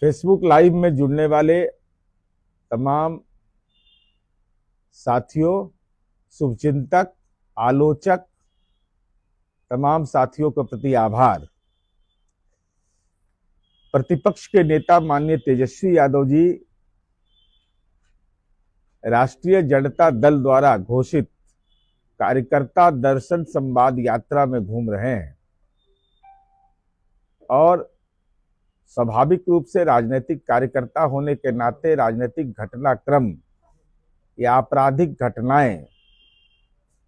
Facebook live में जुड़ने वाले तमाम साथियों, शुभचिंतक, आलोचक, तमाम साथियों के प्रति आभार। प्रतिपक्ष के नेता माननीय तेजस्वी यादव जी राष्ट्रीय जनता दल द्वारा घोषित कार्यकर्ता दर्शन संवाद यात्रा में घूम रहे हैं और स्वाभाविक रूप से राजनीतिक कार्यकर्ता होने के नाते राजनीतिक घटनाक्रम या आपराधिक घटनाएं,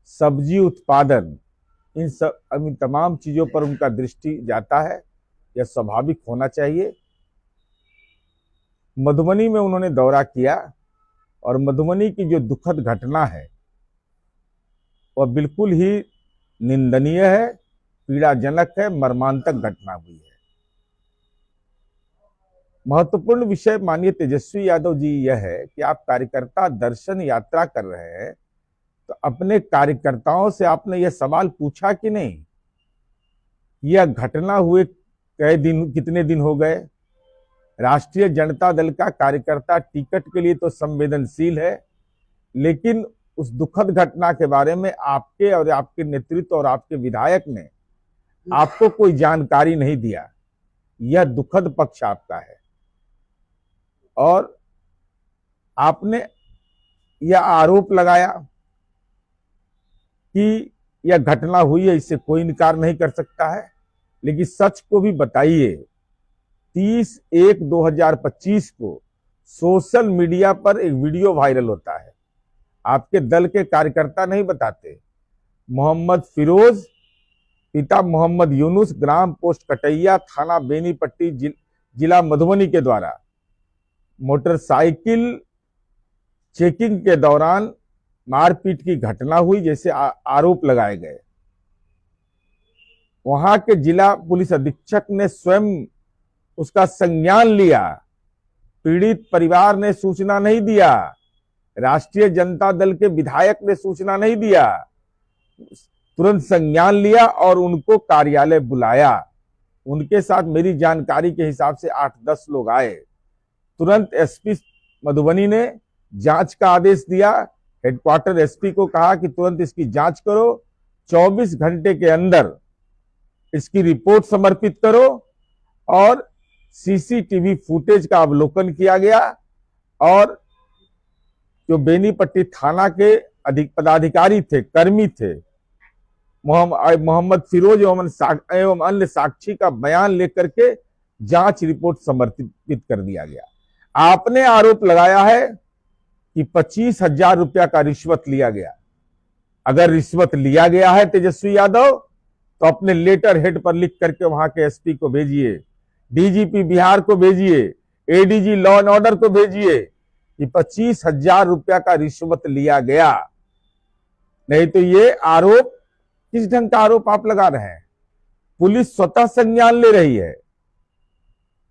सब्जी उत्पादन, इन तमाम चीजों पर उनका दृष्टि जाता है। यह स्वाभाविक होना चाहिए। मधुबनी में उन्होंने दौरा किया और मधुबनी की जो दुखद घटना है वह बिल्कुल ही निंदनीय है, पीड़ाजनक है, मर्मांतक घटना हुई है। महत्वपूर्ण विषय माननीय तेजस्वी यादव जी यह है कि आप कार्यकर्ता दर्शन यात्रा कर रहे हैं, तो अपने कार्यकर्ताओं से आपने यह सवाल पूछा कि नहीं, यह घटना हुए कितने दिन हो गए? राष्ट्रीय जनता दल का कार्यकर्ता टिकट के लिए तो संवेदनशील है, लेकिन उस दुखद घटना के बारे में आपके और आपके नेतृत्व और आपके विधायक ने आपको कोई जानकारी नहीं दिया। यह दुखद पक्ष आपका है और आपने यह आरोप लगाया कि यह घटना हुई है, इससे कोई इनकार नहीं कर सकता है, लेकिन सच को भी बताइए। 30/1/2025 को सोशल मीडिया पर एक वीडियो वायरल होता है, आपके दल के कार्यकर्ता नहीं बताते। मोहम्मद फिरोज पिता मोहम्मद यूनुस, ग्राम पोस्ट कटैया, थाना बेनीपट्टी, जिला मधुबनी के द्वारा मोटरसाइकिल चेकिंग के दौरान मारपीट की घटना हुई जैसे आरोप लगाए गए। वहां के जिला पुलिस अधीक्षक ने स्वयं उसका संज्ञान लिया, पीड़ित परिवार ने सूचना नहीं दिया, राष्ट्रीय जनता दल के विधायक ने सूचना नहीं दिया, तुरंत संज्ञान लिया और उनको कार्यालय बुलाया। उनके साथ मेरी जानकारी के हिसाब से 8-10 लोग आए। तुरंत एसपी मधुबनी ने जांच का आदेश दिया, हेडक्वार्टर एसपी को कहा कि तुरंत इसकी जांच करो, 24 घंटे के अंदर इसकी रिपोर्ट समर्पित करो। और सीसीटीवी फुटेज का अवलोकन किया गया और जो बेनीपट्टी थाना के पदाधिकारी थे, कर्मी थे, मोहम्मद फिरोज एवं अन्य साक्षी का बयान लेकर के जांच रिपोर्ट समर्पित कर दिया गया। आपने आरोप लगाया है कि 25,000 रुपया का रिश्वत लिया गया। अगर रिश्वत लिया गया है तेजस्वी यादव, तो अपने लेटर हेड पर लिख करके वहां के एसपी को भेजिए, डीजीपी बिहार को भेजिए, एडीजी लॉ एंड ऑर्डर को भेजिए कि 25,000 रुपया का रिश्वत लिया गया। नहीं तो ये आरोप किस ढंग का आरोप आप लगा रहे हैं? पुलिस स्वतः संज्ञान ले रही है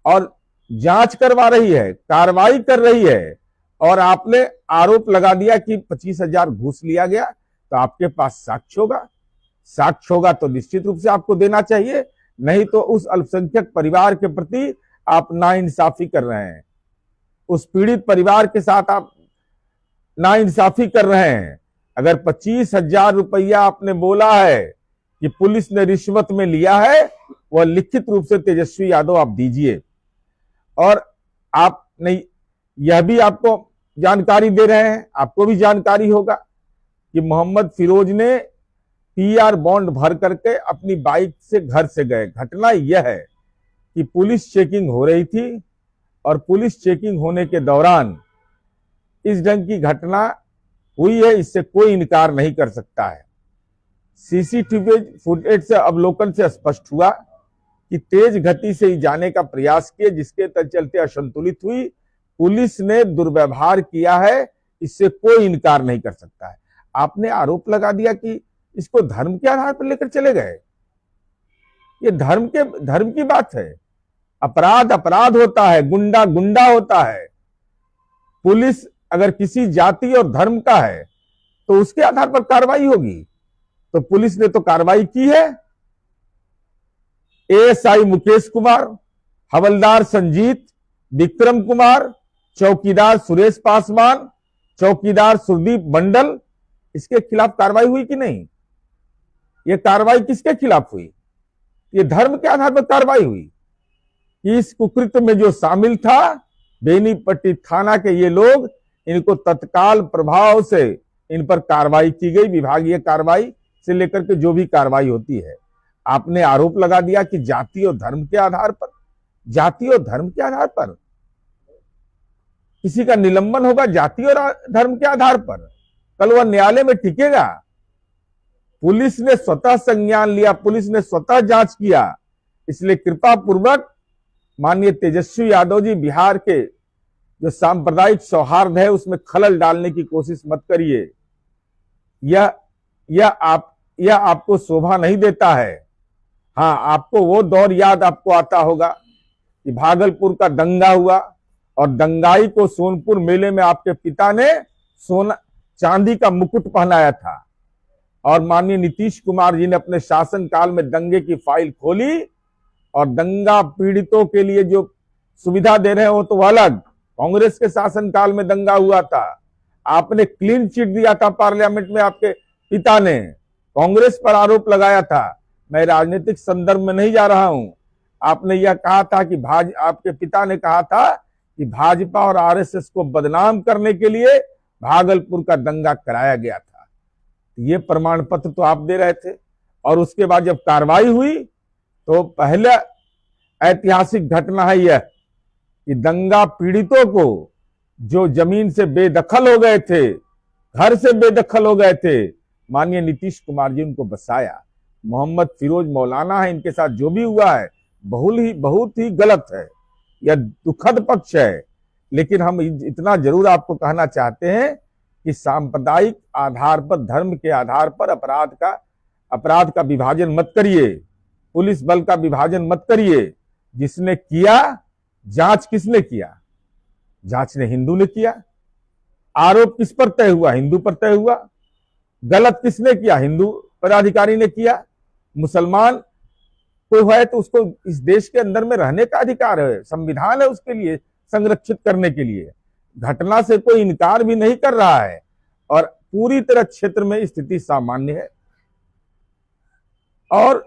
और जांच करवा रही है, कार्रवाई कर रही है, और आपने आरोप लगा दिया कि 25,000 घूस लिया गया। तो आपके पास साक्ष्य होगा, साक्ष्य होगा तो निश्चित रूप से आपको देना चाहिए, नहीं तो उस अल्पसंख्यक परिवार के प्रति आप नाइंसाफी कर रहे हैं, उस पीड़ित परिवार के साथ आप नाइंसाफी कर रहे हैं। अगर 25,000 रुपया आपने बोला है कि पुलिस ने रिश्वत में लिया है, वह लिखित रूप से तेजस्वी यादव आप दीजिए। और आप नहीं, यह भी आपको जानकारी दे रहे हैं, आपको भी जानकारी होगा कि मोहम्मद फिरोज ने पीआर बॉन्ड भर करके अपनी बाइक से घर से गए। घटना यह है कि पुलिस चेकिंग हो रही थी और पुलिस चेकिंग होने के दौरान इस ढंग की घटना हुई है, इससे कोई इनकार नहीं कर सकता है। सीसीटीवी फुटेज से अवलोकन से स्पष्ट हुआ कि तेज गति से जाने का प्रयास किए, जिसके चलते असंतुलित हुई। पुलिस ने दुर्व्यवहार किया है, इससे कोई इनकार नहीं कर सकता है। आपने आरोप लगा दिया कि इसको धर्म के आधार पर लेकर चले गए। ये धर्म की बात है। अपराध अपराध होता है, गुंडा गुंडा होता है। पुलिस अगर किसी जाति और धर्म का है तो उसके आधार पर कार्रवाई होगी। तो पुलिस ने तो कार्रवाई की है। एएसआई मुकेश कुमार, हवलदार संजीत विक्रम कुमार, चौकीदार सुरेश पासवान, चौकीदार सुरदीप मंडल, इसके खिलाफ कार्रवाई हुई कि नहीं? ये कार्रवाई किसके खिलाफ हुई? ये धर्म के आधार पर कार्रवाई हुई कि इस कुकृत्य में जो शामिल था बेनीपट्टी थाना के ये लोग, इनको तत्काल प्रभाव से इन पर कार्रवाई की गई, विभागीय कार्रवाई से लेकर के जो भी कार्रवाई होती है। आपने आरोप लगा दिया कि जाति और धर्म के आधार पर, जाति और धर्म के आधार पर किसी का निलंबन होगा, जाति और धर्म के आधार पर? कल वह न्यायालय में टिकेगा? पुलिस ने स्वतः संज्ञान लिया, पुलिस ने स्वतः जांच किया। इसलिए कृपा पूर्वक माननीय तेजस्वी यादव जी, बिहार के जो सांप्रदायिक सौहार्द है उसमें खलल डालने की कोशिश मत करिए। यह आपको शोभा नहीं देता है। हाँ, आपको वो दौर याद आपको आता होगा कि भागलपुर का दंगा हुआ और दंगाई को सोनपुर मेले में आपके पिता ने सोना चांदी का मुकुट पहनाया था, और माननीय नीतीश कुमार जी ने अपने शासनकाल में दंगे की फाइल खोली और दंगा पीड़ितों के लिए जो सुविधा दे रहे हो तो अलग। कांग्रेस के शासनकाल में दंगा हुआ था, आपने क्लीन चिट दिया था पार्लियामेंट में, आपके पिता ने कांग्रेस पर आरोप लगाया था। मैं राजनीतिक संदर्भ में नहीं जा रहा हूं। आपने यह कहा था कि आपके पिता ने कहा था कि भाजपा और आरएसएस को बदनाम करने के लिए भागलपुर का दंगा कराया गया था। ये प्रमाण पत्र तो आप दे रहे थे, और उसके बाद जब कार्रवाई हुई तो पहले ऐतिहासिक घटना है यह कि दंगा पीड़ितों को जो जमीन से बेदखल हो गए थे, घर से बेदखल हो गए थे, माननीय नीतीश कुमार जी उनको बसाया। मोहम्मद फिरोज मौलाना है, इनके साथ जो भी हुआ है बहुत ही गलत है, यह दुखद पक्ष है। लेकिन हम इतना जरूर आपको कहना चाहते हैं कि सांप्रदायिक आधार पर, धर्म के आधार पर अपराध का विभाजन मत करिए, पुलिस बल का विभाजन मत करिए। जिसने किया, जांच किसने किया? जांच ने हिंदू ने किया। आरोप किस पर तय हुआ? हिंदू पर तय हुआ। गलत किसने किया? हिंदू पदाधिकारी ने किया। मुसलमान कोई है तो उसको इस देश के अंदर में रहने का अधिकार है, संविधान है उसके लिए संरक्षित करने के लिए। घटना से कोई इनकार भी नहीं कर रहा है, और पूरी तरह क्षेत्र में स्थिति सामान्य है, और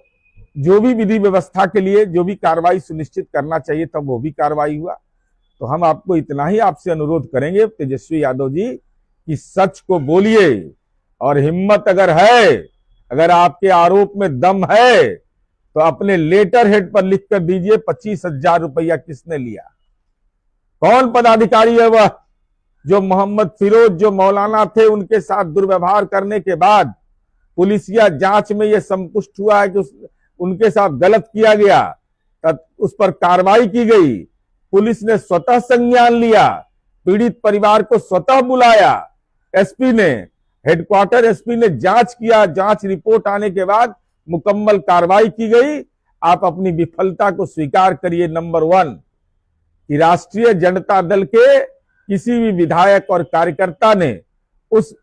जो भी विधि व्यवस्था के लिए जो भी कार्रवाई सुनिश्चित करना चाहिए तब वो भी कार्रवाई हुआ। तो हम आपको इतना ही आपसे अनुरोध करेंगे तेजस्वी यादव जी कि सच को बोलिए, और हिम्मत अगर है, अगर आपके आरोप में दम है तो अपने लेटर हेड पर लिख कर दीजिए 25,000 रुपया किसने लिया, कौन पदाधिकारी है वह जो मोहम्मद फिरोज जो मौलाना थे उनके साथ दुर्व्यवहार करने के बाद पुलिसिया जांच में यह संपुष्ट हुआ है कि उनके साथ गलत किया गया, तब उस पर कार्रवाई की गई। पुलिस ने स्वतः संज्ञान लिया, पीड़ित परिवार को स्वतः बुलाया, एसपी ने, हेडक्वार्टर एसपी ने जांच किया, जांच रिपोर्ट आने के बाद मुकम्मल कार्रवाई की गई। आप अपनी विफलता को स्वीकार करिए। नंबर 1 कि राष्ट्रीय जनता दल के किसी भी विधायक और कार्यकर्ता ने उस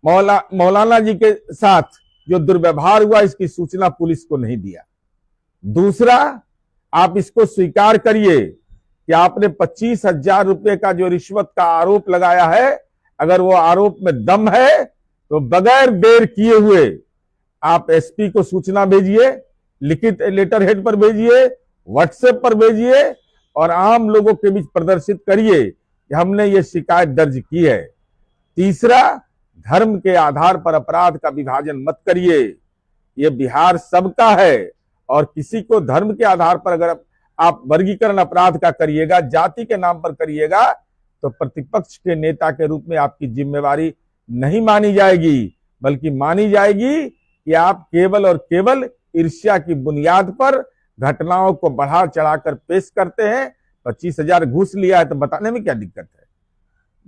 मौलाना जी के साथ जो दुर्व्यवहार हुआ इसकी सूचना पुलिस को नहीं दिया। दूसरा, आप इसको स्वीकार करिए कि आपने 25,000 रुपए का जो रिश्वत का आरोप लगाया है, अगर वो आरोप में दम है तो बगैर देर किए हुए आप एसपी को सूचना भेजिए, लिखित लेटर हेड पर भेजिए, व्हाट्सएप पर भेजिए, और आम लोगों के बीच प्रदर्शित करिए कि हमने ये शिकायत दर्ज की है। तीसरा, धर्म के आधार पर अपराध का विभाजन मत करिए। ये बिहार सबका है, और किसी को धर्म के आधार पर अगर आप वर्गीकरण अपराध का करिएगा, जाति के नाम पर करिएगा, तो प्रतिपक्ष के नेता के रूप में आपकी जिम्मेवारी नहीं मानी जाएगी, बल्कि मानी जाएगी कि आप केवल और केवल ईर्ष्या की बुनियाद पर घटनाओं को बढ़ा चढ़ाकर पेश करते हैं। 25,000 घूस लिया है तो बताने में क्या दिक्कत है?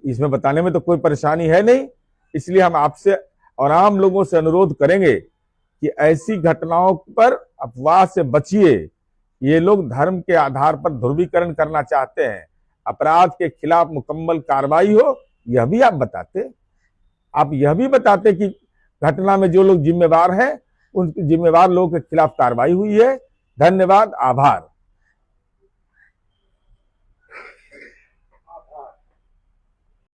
इसमें बताने में तो कोई परेशानी है नहीं। इसलिए हम आपसे और आम लोगों से अनुरोध करेंगे कि ऐसी घटनाओं पर अफवाह से बचिए। ये लोग धर्म के आधार पर ध्रुवीकरण करना चाहते हैं। अपराध के खिलाफ मुकम्मल कार्रवाई हो, यह भी आप बताते। आप यह भी बताते कि घटना में जो लोग जिम्मेवार हैं उन जिम्मेवार लोगों के खिलाफ कार्रवाई हुई है। धन्यवाद, आभार।